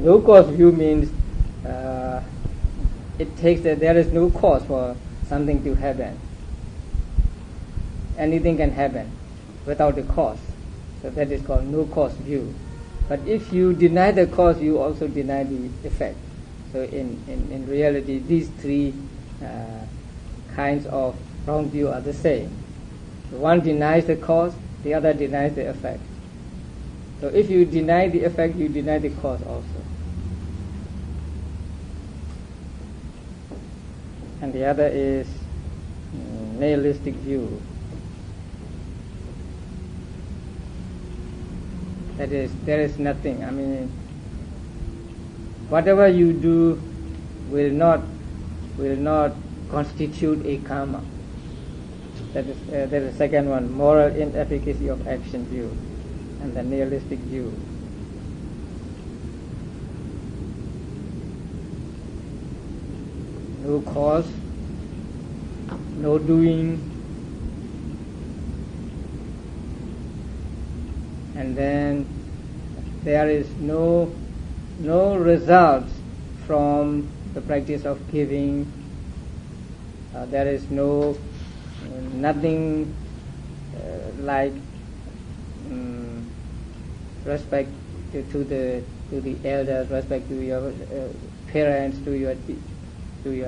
No cause view means it takes that there is no cause for something to happen. Anything can happen without a cause. So that is called no cause view. But if you deny the cause, you also deny the effect. So in reality, these three kinds of wrong view are the same. One denies the cause, the other denies the effect. So if you deny the effect, you deny the cause also. And the other is nihilistic view. That is, there is nothing. I mean, whatever you do will not constitute a karma. That is the second one, moral inefficacy of action view, and the nihilistic view. No cause, no doing, and then there is no results from the practice of giving. There is nothing like respect to the elders, respect to your parents, to your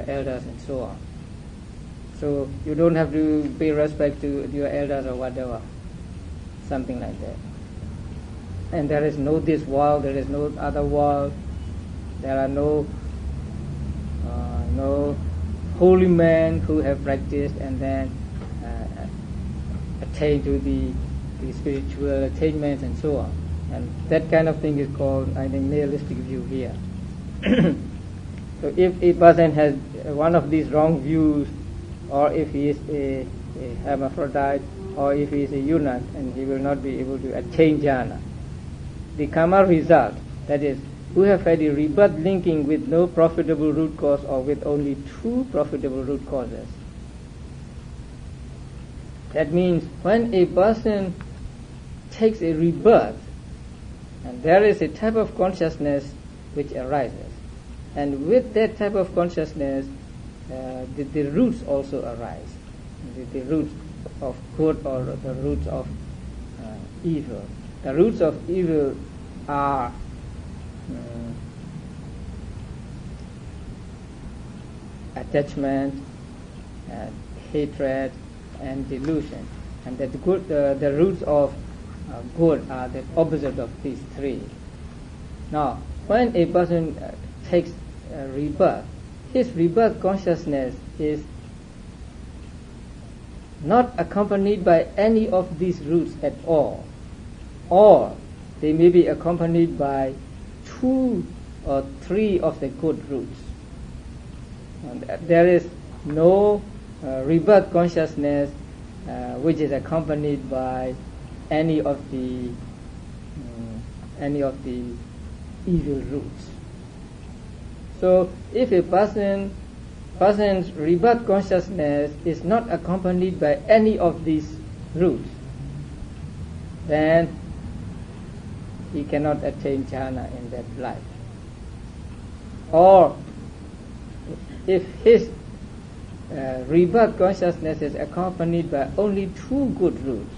elders, and so on. So you don't have to pay respect to your elders or whatever, something like that. And there is no this world, there is no other world, there are no holy men who have practiced and then attain to the spiritual attainments and so on. And that kind of thing is called, I think, nihilistic view here. So if a person has one of these wrong views, or if he is a hermaphrodite, or if he is a eunuch, and he will not be able to attain jhana, the karma result, that is, who have had a rebirth linking with no profitable root cause or with only two profitable root causes. That means when a person takes a rebirth, and there is a type of consciousness which arises, and with that type of consciousness, the roots also arise, the roots of good or the roots of evil. The roots of evil are attachment, hatred, and delusion. And that the roots of good are the opposite of these three. Now, when a person takes rebirth, his rebirth consciousness is not accompanied by any of these roots at all, or they may be accompanied by 2 or 3 of the good roots. And there is no rebirth consciousness which is accompanied by any of the evil roots. So if a person's rebirth consciousness is not accompanied by any of these roots, then he cannot attain jhana in that life. Or if his rebirth consciousness is accompanied by only 2 good roots,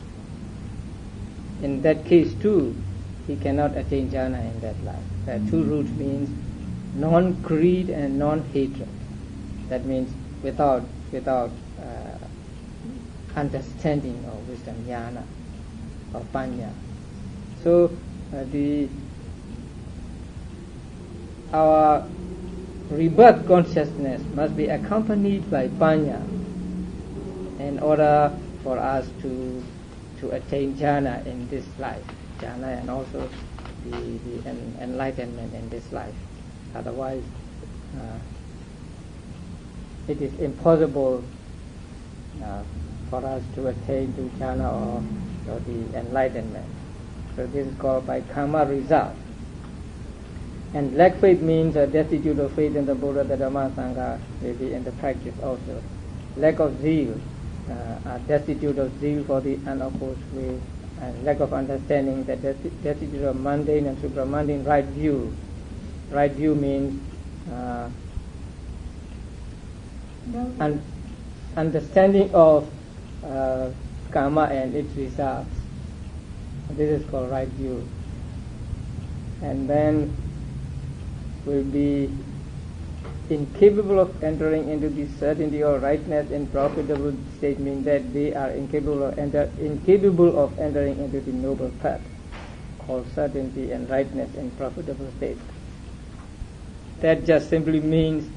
in that case too, he cannot attain jhana in that life. The 2 roots means non-greed and non-hatred. That means without understanding or wisdom, jnana or panya. So our rebirth consciousness must be accompanied by panya in order for us to attain jhana in this life, jhana and also the enlightenment in this life. Otherwise, it is impossible for us to attain to jhana or the enlightenment. So this is called by karma result. And lack faith means a destitute of faith in the Buddha, the Dhamma, Sangha, maybe in the practice also. Lack of zeal, destitute of zeal for the unopposed way, and lack of understanding, that destitute of mundane and supramundane right view. right view means understanding of karma and its results. This is called right view. And then will be incapable of entering into the certainty or rightness in profitable state, means that they are incapable of entering into the noble path called certainty and rightness in profitable state. That just simply means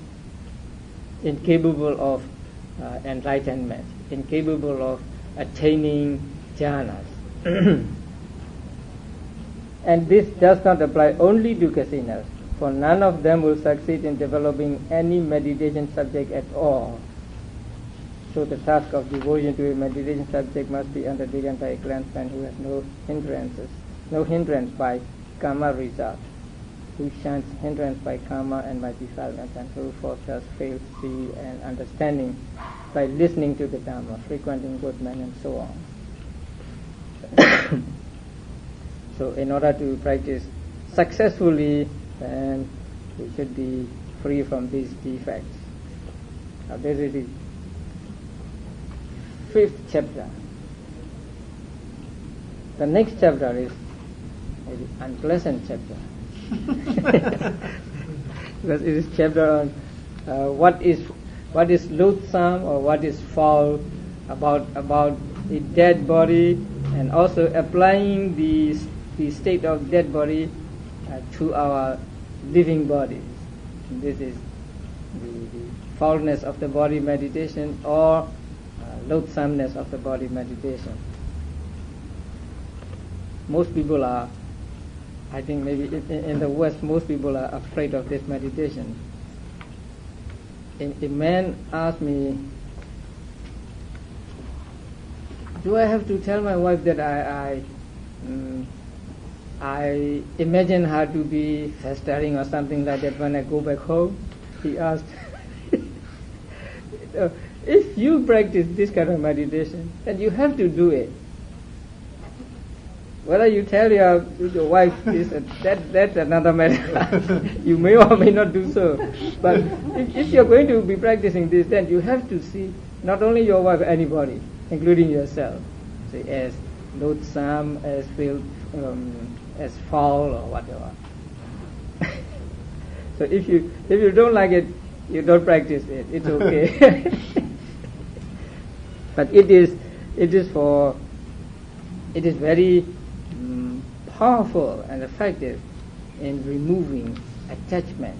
incapable of enlightenment, incapable of attaining jhanas. And this does not apply only to casinos, for none of them will succeed in developing any meditation subject at all. So the task of devotion to a meditation subject must be undertaken by a clansman who has no hindrance by karma result, who shuns hindrance by karma and by defilement, and who thus fails see and understanding by listening to the Dhamma, frequenting good men, and so on. So in order to practice successfully, then we should be free from these defects. Now this is the 5th chapter. The next chapter is an unpleasant chapter. Because it is chapter on what is loathsome or what is foul about the dead body, and also applying the state of dead body to our living bodies. This is the foulness of the body meditation, or loathsomeness of the body meditation. Most people are, I think maybe in the West, most people are afraid of this meditation. A man asked me, do I have to tell my wife that I imagine her to be festering or something like that when I go back home? He asked. If you practice this kind of meditation, then you have to do it. Whether you tell your wife this, that's another matter. You may or may not do so. But if you're going to be practicing this, then you have to see not only your wife, anybody, including yourself, say, as loathsome, as filth, as foul or whatever. So if you don't like it, you don't practice it. It's okay. But it is very powerful and effective in removing attachment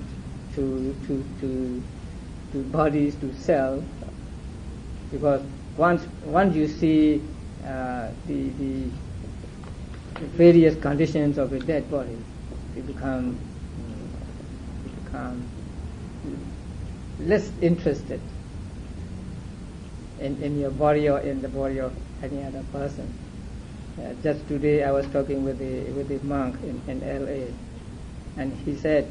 to bodies, to self, because once you see the various conditions of a dead body, you become less interested in your body or in the body of any other person. Just today I was talking with a monk in L.A., and he said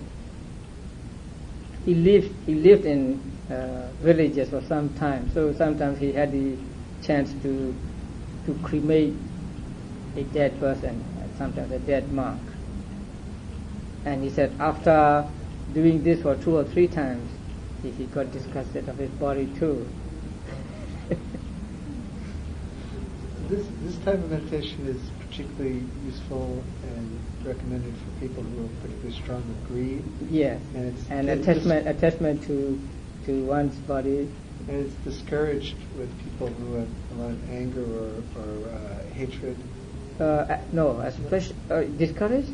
he lived in villages for some time, so sometimes he had the chance to cremate a dead person, sometimes a dead monk. And he said after doing this for 2 or 3 times, he got disgusted of his body too. This type of meditation is particularly useful and recommended for people who are particularly strong with greed. Yes, and attachment to one's body. And it's discouraged with people who have a lot of anger or hatred. No, especially discouraged.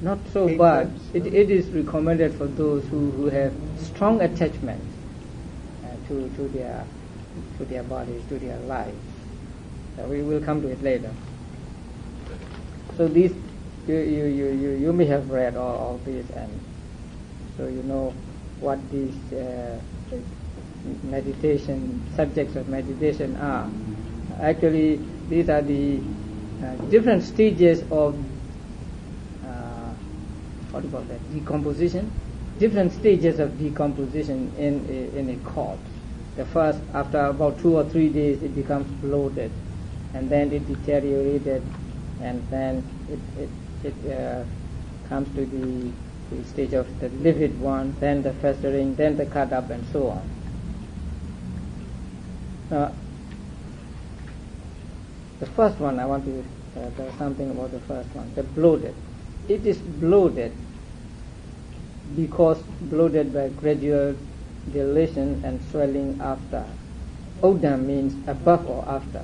Not so bad. It is recommended for those who have strong attachment to their bodies, to their lives. We will come to it later. So these you may have read all these, and so you know what these meditation subjects of meditation are. Actually, these are the different stages of what do you call that? Decomposition. Different stages of decomposition in a corpse. The first, after about 2 or 3 days, it becomes bloated, and then it deteriorated, and then it comes to the stage of the livid one, then the festering, then the cut up, and so on. The first one, I want to tell something about the first one, the bloated. It is bloated because bloated by gradual dilation and swelling after. Odam means above or after.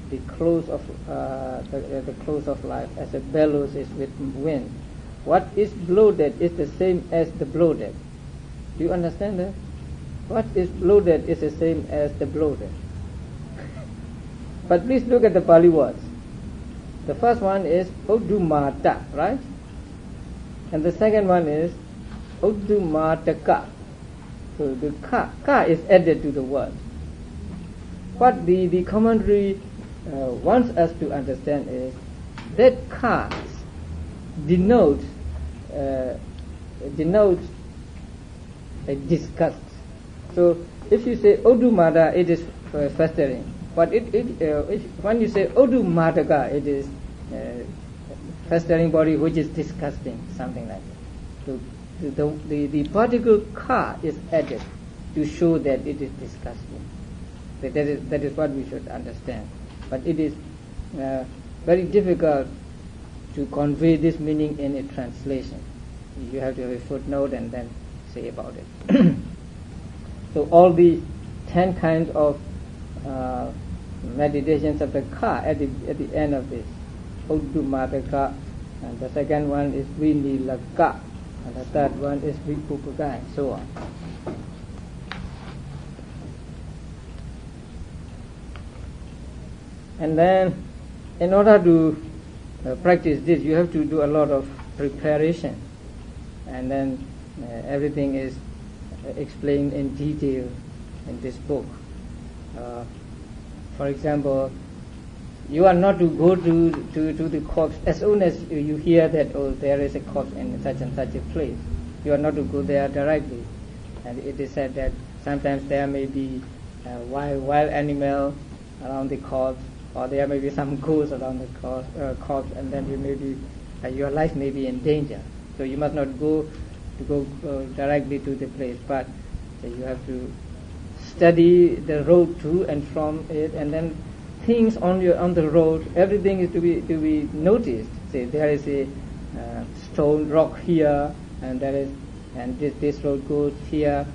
The close of the close of life, as a bellows is with wind. What is bloated is the same as the bloated. Do you understand that? What is bloated is the same as the bloated. But please look at the Pali words. The first one is Oddumata, right? And the second one is Oddumataka. So the ka is added to the word. What the commentary wants us to understand is that ka denotes a disgust. So if you say Oddumata, it is festering. But when you say Oddumataka, it is festering body which is disgusting, something like that. So the particle ka is added to show that it is disgusting. That is what we should understand. But it is very difficult to convey this meaning in a translation. You have to have a footnote and then say about it. So all the 10 kinds of meditations of the ka at the end of this, Oddumataka, and the second one is Vinilaka, and the third one is Vipupaka, and so on. And then, in order to practice this, you have to do a lot of preparation, and then everything is explained in detail in this book. For example, you are not to go to the corpse as soon as you hear that, oh, there is a corpse in such and such a place. You are not to go there directly. And it is said that sometimes there may be wild animal around the corpse, or there may be some ghosts around the corpse, and then you may be, your life may be in danger. So you must not go directly to the place, but you have to study the road to and from it, and then things on the road, everything is to be noticed. Say there is a stone rock here, and this road goes here,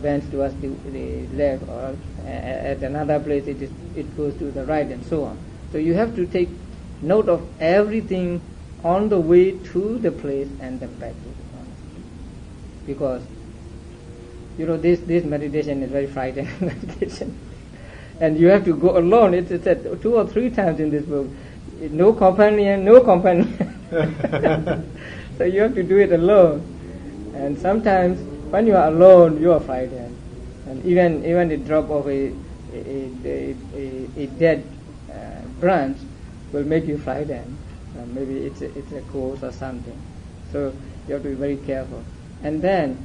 bends towards the left, or at another place it goes to the right, and so on. So you have to take note of everything on the way to the place and then back to the place, because this meditation is very frightening meditation, and you have to go alone. It's said 2 or 3 times in this book. No companion. So you have to do it alone. And sometimes when you are alone, you are frightened, and even the drop of a dead branch will make you frightened. Maybe it's a ghost or something. So you have to be very careful. And then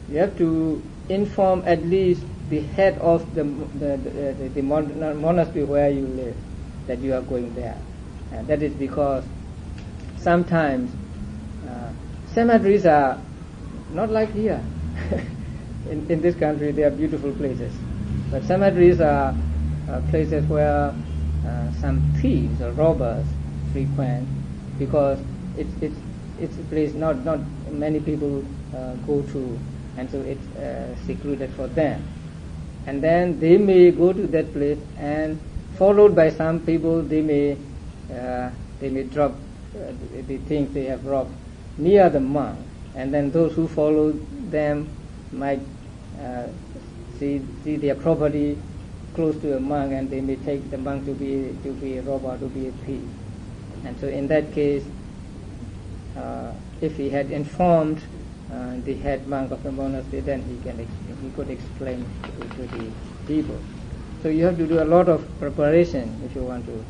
you have to inform at least the head of the monastery where you live that you are going there. And that is because sometimes cemeteries are not like here. In this country there are beautiful places, but cemeteries are places where some thieves or robbers frequent, because it's a place not many people go to, and so it's secluded for them. And then they may go to that place, and followed by some people, they may drop the things they have robbed near the monk, and then those who follow them might see their property close to a monk, and they may take the monk to be a robber, to be a thief. And so in that case, if he had informed the head monk of the monastery, then he could explain to the people. So you have to do a lot of preparation if you want to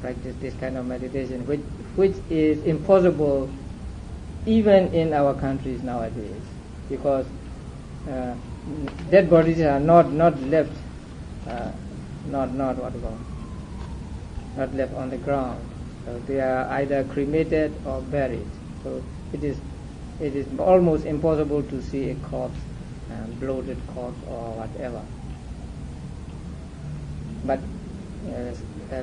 practice this kind of meditation, which is impossible even in our countries nowadays, because dead bodies are not left not left on the ground. So they are either cremated or buried. So it is almost impossible to see a corpse, bloated corpse or whatever. But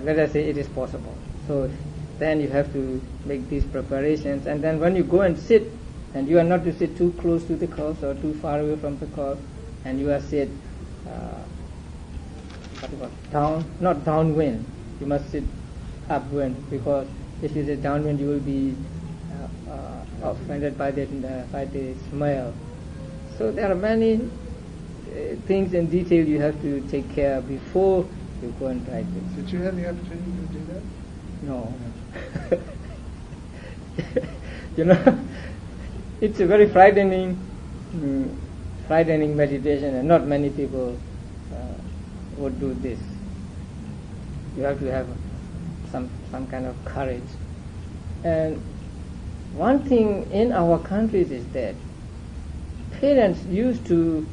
let us say it is possible. So then you have to make these preparations, and then when you go and sit, and you are not to sit too close to the corpse or too far away from the corpse, and you are sit not downwind. You must sit upwind, because if you sit downwind, you will be offended by the smell. So there are many things in detail you have to take care before you go and practice. Did you have the opportunity to do that? No. You know, it's a very frightening meditation, and not many people would do this. You have to have some kind of courage. And one thing in our countries is that parents used to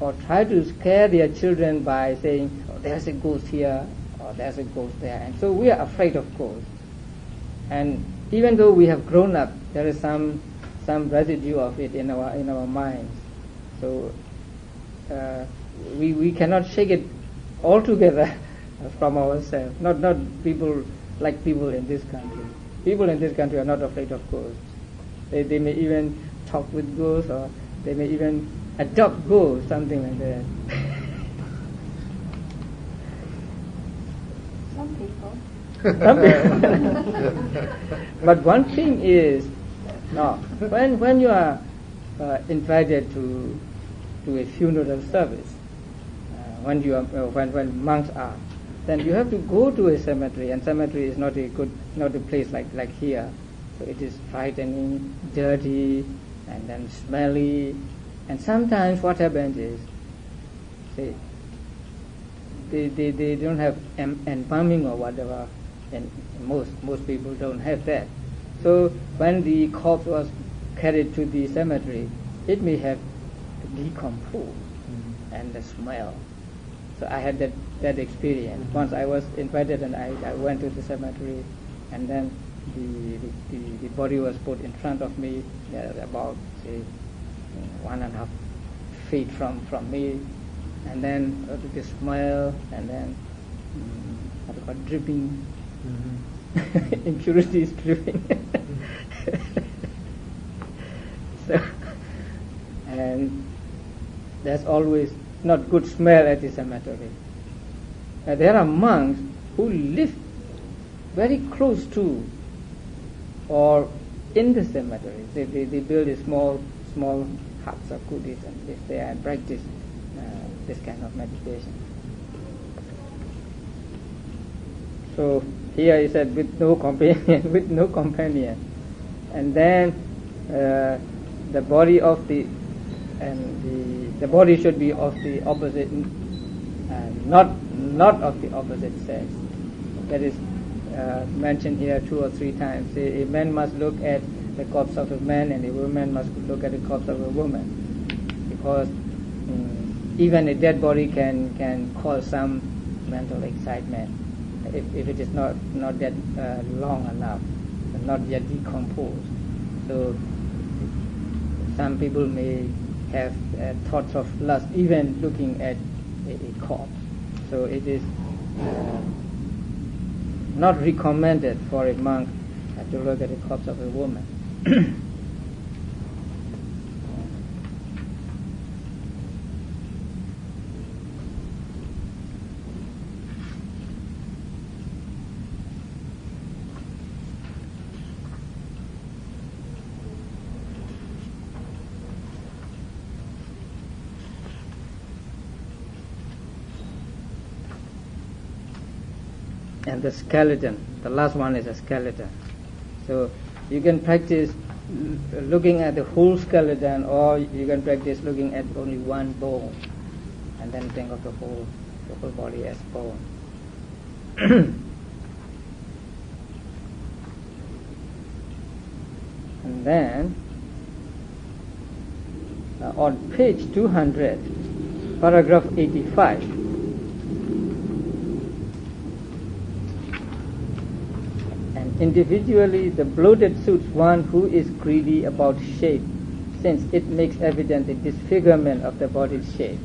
or try to scare their children by saying, oh, there's a ghost here or there's a ghost there, and so we are afraid of ghosts. And even though we have grown up, there is some residue of it in our minds. So we cannot shake it altogether from ourselves. Not people like people in this country. People in this country are not afraid of ghosts. They may even talk with ghosts, or they may even adopt ghosts, something like that. Some people. But one thing is, no, when you are invited to a funeral service, when monks are, then you have to go to a cemetery, and cemetery is not a place like here. So it is frightening, dirty, and then smelly. And sometimes what happens is, they don't have embalming or whatever, and most people don't have that. So when the corpse was carried to the cemetery, it may have decomposed, and the smell. So I had that experience. Once I was invited, and I went to the cemetery, and then the body was put in front of me, about say 1.5 feet from me, and then the smell, and then dripping, impurities dripping. So, and there's always not good smell at the cemetery. There are monks who live very close to or in the cemetery. They build a small huts or kutis and live there and practice this kind of meditation. So here he said, with no companion, and then the body of the body should be of the opposite, not of the opposite sex. That is mentioned here 2 or 3 times. A man must look at the corpse of a man, and a woman must look at the corpse of a woman, because even a dead body can cause some mental excitement if it is not that long enough, not yet decomposed. So some people may have thoughts of lust even looking at a corpse. So it is not recommended for a monk to look at the corpse of a woman. And the skeleton, the last one is a skeleton. So you can practice looking at the whole skeleton, or you can practice looking at only one bone, and then think of the whole body as bone. And then on page 200, paragraph 85, Individually, the bloated suits one who is greedy about shape, since it makes evident the disfigurement of the body's shape.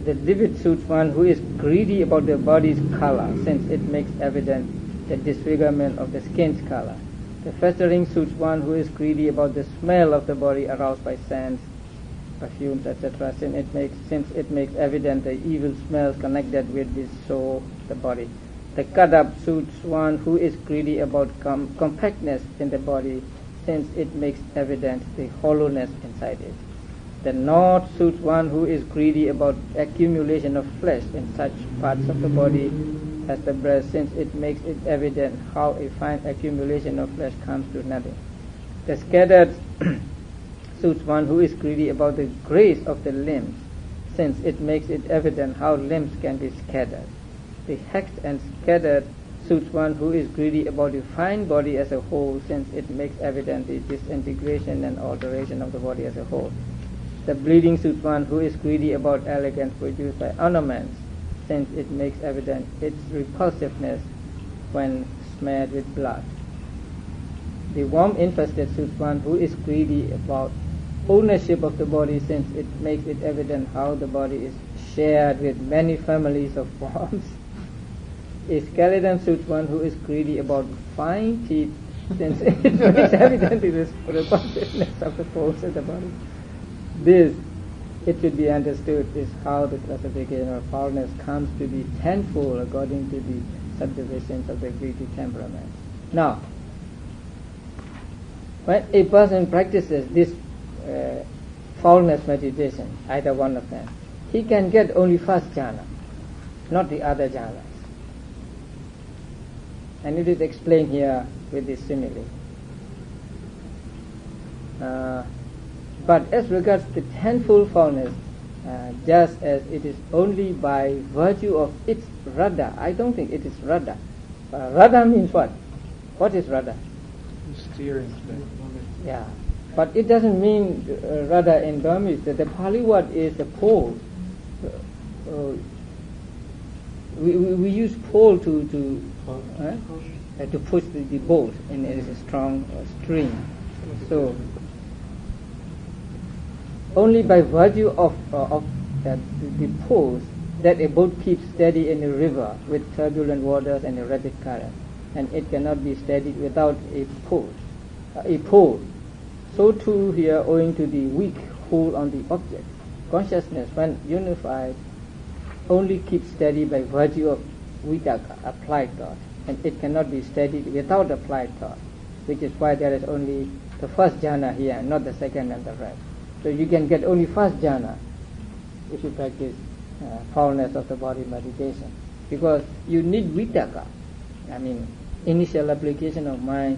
The livid suits one who is greedy about the body's color, since it makes evident the disfigurement of the skin's color. The festering suits one who is greedy about the smell of the body aroused by scents, perfumes, etc., since it makes evident the evil smells connected with this soul, the body. The cut up suits one who is greedy about compactness in the body, since it makes evident the hollowness inside it. The knot suits one who is greedy about accumulation of flesh in such parts of the body as the breast, since it makes it evident how a fine accumulation of flesh comes to nothing. The scattered suits one who is greedy about the grace of the limbs, since it makes it evident how limbs can be scattered. The hexed and scattered suits one who is greedy about the fine body as a whole, since it makes evident the disintegration and alteration of the body as a whole. The bleeding suits one who is greedy about elegance produced by ornaments, since it makes evident its repulsiveness when smeared with blood. The worm infested suits one who is greedy about ownership of the body, since it makes it evident how the body is shared with many families of worms. A skeleton suits one who is greedy about fine teeth, since it makes evident the repulsiveness of the folds of the body. This, it should be understood, is how the classification of foulness comes to be tenfold according to the subdivisions of the greedy temperament. Now, when a person practices this foulness meditation, either one of them, he can get only first jhana, not the other jhanas. And it is explained here with this simile. But as regards the tenfold foulness, just as it is only by virtue of its rada, I don't think it is rada. Rada means what? What is rada? Steering. Yeah, but it doesn't mean rada in Burmese. The Pali word is the pole. We use pole to push the boat, and it is a strong string. So only by virtue of the poles that a boat keeps steady in a river with turbulent waters and a rapid current, and it cannot be steadied without a pole. So too here, owing to the weak hold on the object, consciousness, when unified, only keeps steady by virtue of vitakka, applied thought, and it cannot be steadied without applied thought, which is why there is only the first jhana here, not the second and the rest. So you can get only first jhana if you practice foulness of the body meditation, because you need vitakka, initial application of mind,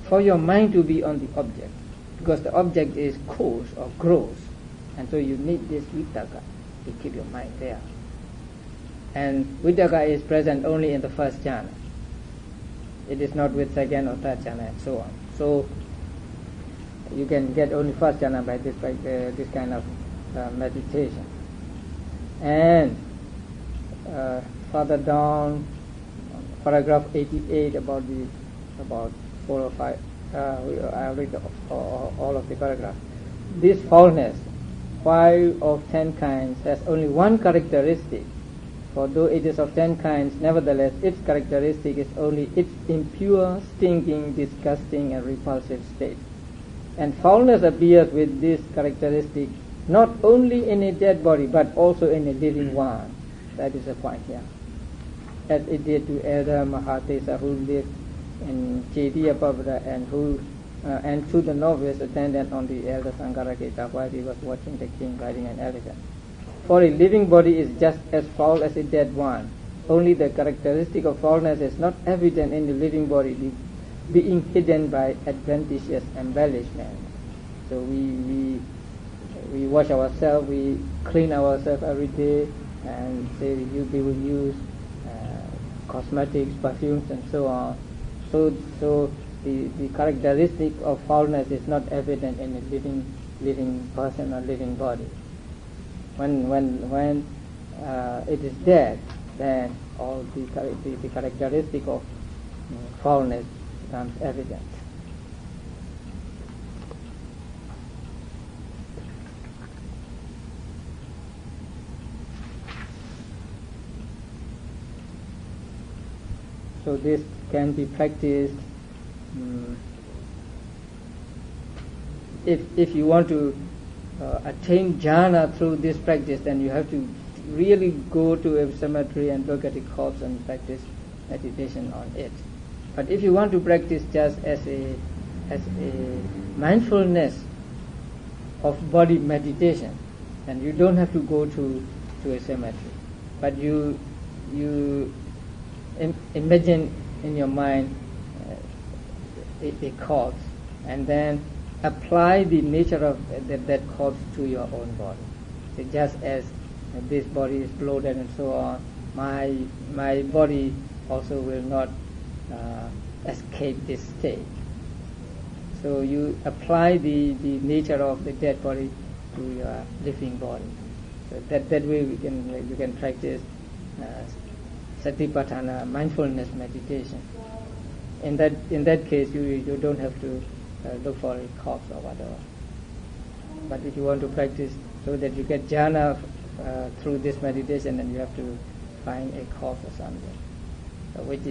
for your mind to be on the object, because the object is coarse or gross, and so you need this vitakka to keep your mind there. And vitakka is present only in the first jhana. It is not with second or third jhana and so on. So you can get only first jhana by this kind of meditation. And further down, paragraph 88, about 4 or 5, I'll read all of the paragraphs. This foulness, 5 of 10 kinds, has only one characteristic. For though it is of 10 kinds, nevertheless its characteristic is only its impure, stinking, disgusting and repulsive state. And foulness appears with this characteristic not only in a dead body but also in a living one. That is the point here. As it did to Elder Mahatesa, who lived in Chediyapabra and to the novice attendant on the Elder Sankaraketa while he was watching the king riding an elephant. For a living body is just as foul as a dead one. Only the characteristic of foulness is not evident in the living body, being hidden by adventitious embellishment. So we wash ourselves, we clean ourselves every day, and say we will use cosmetics, perfumes, and so on. So the characteristic of foulness is not evident in a living person or living body. When it is dead, then all the characteristic of foulness becomes evident. So this can be practiced. If you want to attain jhana through this practice, then you have to really go to a cemetery and look at the corpse and practice meditation on it. But if you want to practice just as a mindfulness of body meditation, then you don't have to go to a cemetery. But you imagine in your mind a corpse, and then apply the nature of that corpse to your own body. So just as this body is bloated and so on, my body also will not escape this state. So you apply the nature of the dead body to your living body. So that way you can practice satipatthana, mindfulness meditation. In that case, you don't have to look for a corpse or whatever. But if you want to practice so that you get jhana through this meditation, then you have to find a corpse or something, which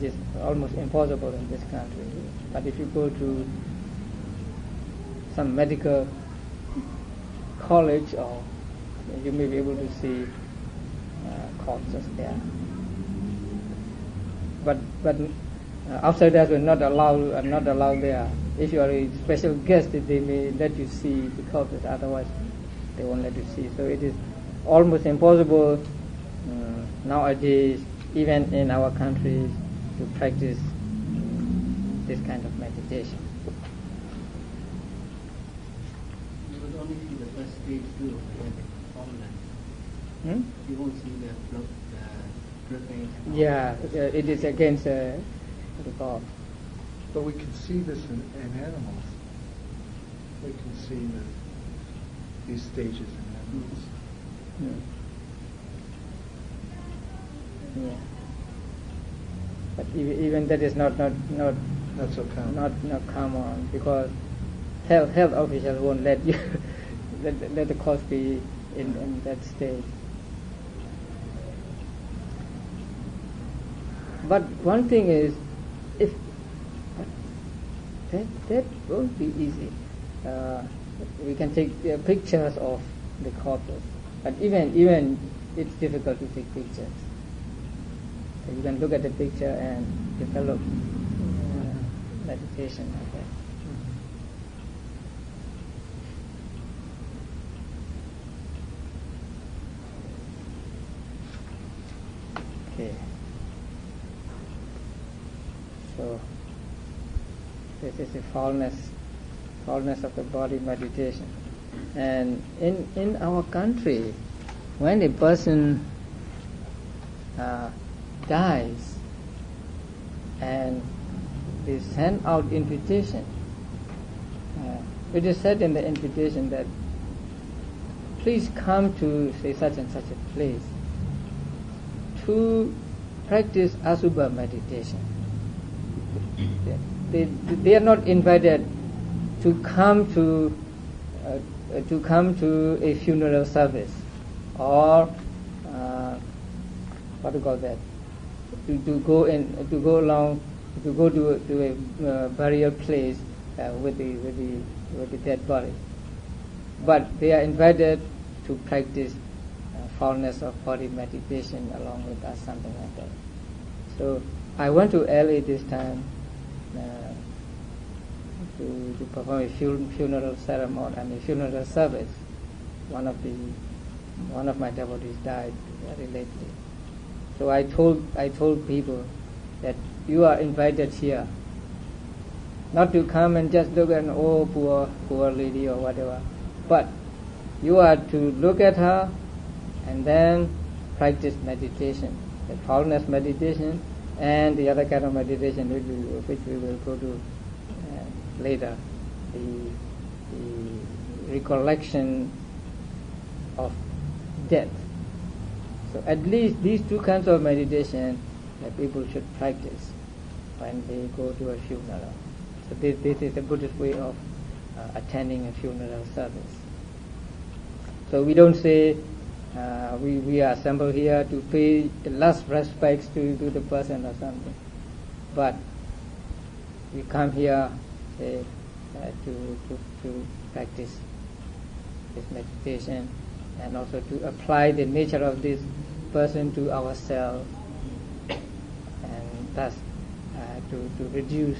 is almost impossible in this country. But if you go to some medical college, or you may be able to see corpses there. But outsiders will not allow there. If you are a special guest, they may let you see the corpses. Otherwise, they won't let you see. So it is almost impossible nowadays, even in our countries, to practice this kind of meditation. You will only see the first stage too, like formless. You won't see the dripping. Yeah, it is against the God. But we can see this in animals. We can see these stages in animals. Yeah. But even that is not so common. Not common, because health officials won't let you let the corpse be in that state. But one thing is, that won't be easy. We can take pictures of the corpses, but even it's difficult to take pictures. So you can look at the picture and develop meditation like that. Okay. So this is the foulness of the body meditation. And in our country, when a person dies and they send out invitation, it is said in the invitation that please come to say such and such a place to practice asubha meditation. They are not invited to come to a funeral service, or what do you call that? To go to a burial place with the dead body. But they are invited to practice foulness of body meditation along with us, something like that. So I went to LA this time to perform a funeral ceremony and a funeral service. One of my devotees died very lately. So I told people that you are invited here, not to come and just look at poor lady or whatever, but you are to look at her and then practice meditation, the foulness meditation and the other kind of meditation which we will go to later, the recollection of death. So at least these two kinds of meditation that people should practice when they go to a funeral. So this is the Buddhist way of attending a funeral service. So we don't say we are assembled here to pay the last respects to the person or something, but we come here to practice this meditation and also to apply the nature of this person to ourselves, and thus to reduce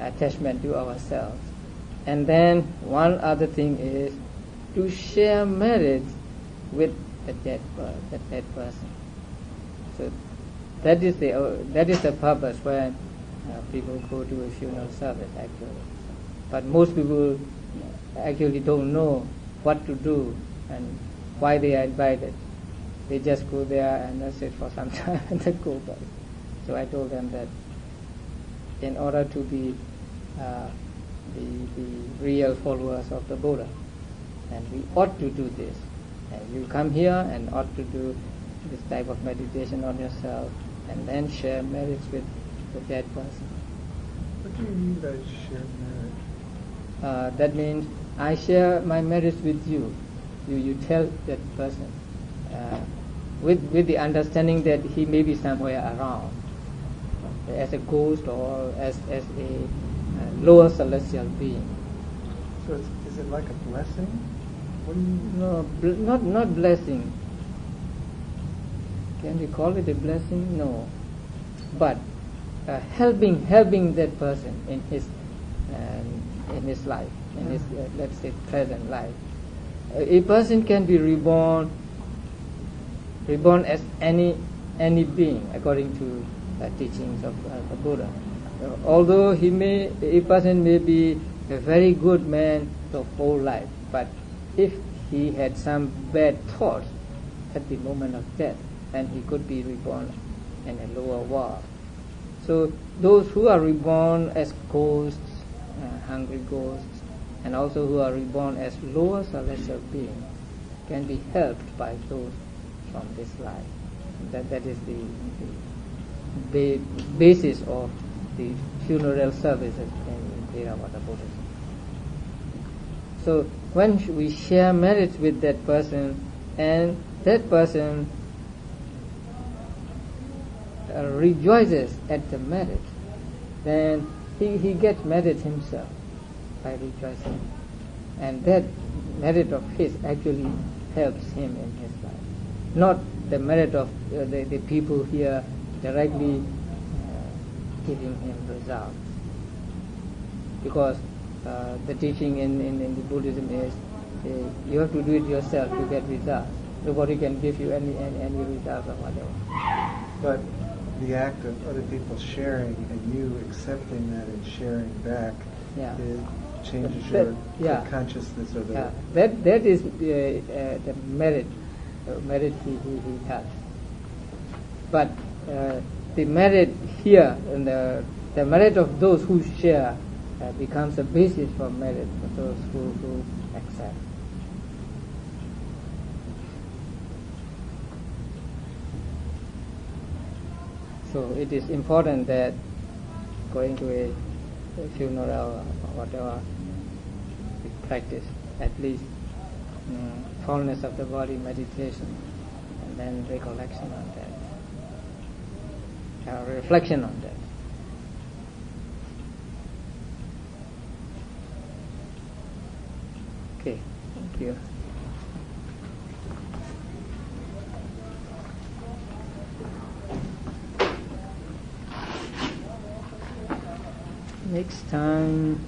attachment to ourselves. And then one other thing is to share merits with the dead person. So that is the purpose when people go to a funeral service actually. But most people actually don't know what to do and why they are invited. They just go there and sit for some time and then go back. So I told them that in order to be the real followers of the Buddha, and we ought to do this. And you come here and ought to do this type of meditation on yourself and then share merits with the dead person. What do you mean by share merit? That means I share my merits with you. You tell that person with the understanding that he may be somewhere around as a ghost or as a lower celestial being. So is it like a blessing? What do you mean? No, not blessing. Can we call it a blessing? No. But helping that person in his life, in his let's say present life. A person can be reborn as any being according to the teachings of the Buddha. Although a person may be a very good man the whole life, but if he had some bad thoughts at the moment of death, then he could be reborn in a lower world. So those who are reborn as ghosts, hungry ghosts, and also who are reborn as lower celestial beings can be helped by those from this life. That is the basis of the funeral services in Theravada Buddhism. So when we share merits with that person, and that person rejoices at the merit, then he gets merit himself by rejoicing, and that merit of his actually helps him in his life, not the merit of the people here directly giving him results. Because the teaching in the Buddhism is you have to do it yourself to get results. Nobody can give you any results or whatever. But the act of other people sharing and you accepting that and sharing back, it changes your consciousness or the... That is the merit he has. But the merit here, and the merit of those who share becomes a basis for merit for those who accept. So it is important that going to a funeral or whatever, we practice at least fullness of the body meditation, and then recollection on that, reflection on that. Okay, thank you. Next time,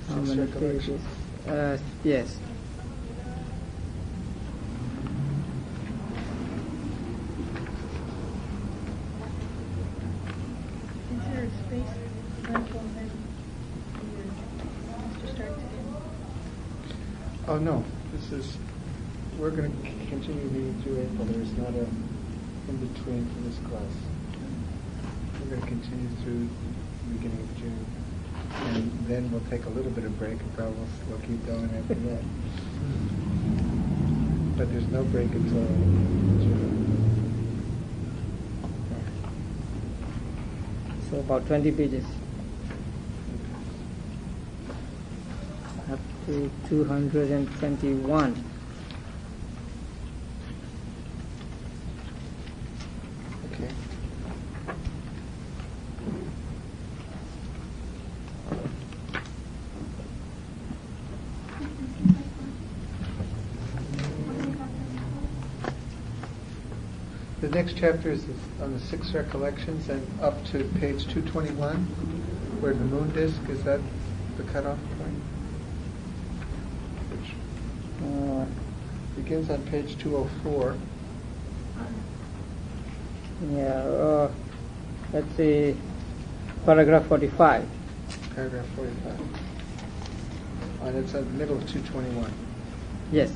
how many pages? Yes. Is there a space until then your semester starts again? Oh no, we're going to continue reading through April. There's not a in between for this class. We're going to continue through the beginning of June. And then we'll take a little bit of break and probably we'll keep going after that. But there's no break until June. So about 20 pages. Up to 221. Okay. The next chapter is on the 6 recollections and up to page 221, where the moon disk, is that the cutoff point? Which begins on page 204. Yeah, let's see, paragraph 45. Paragraph 45. And it's in the middle of 221. Yes.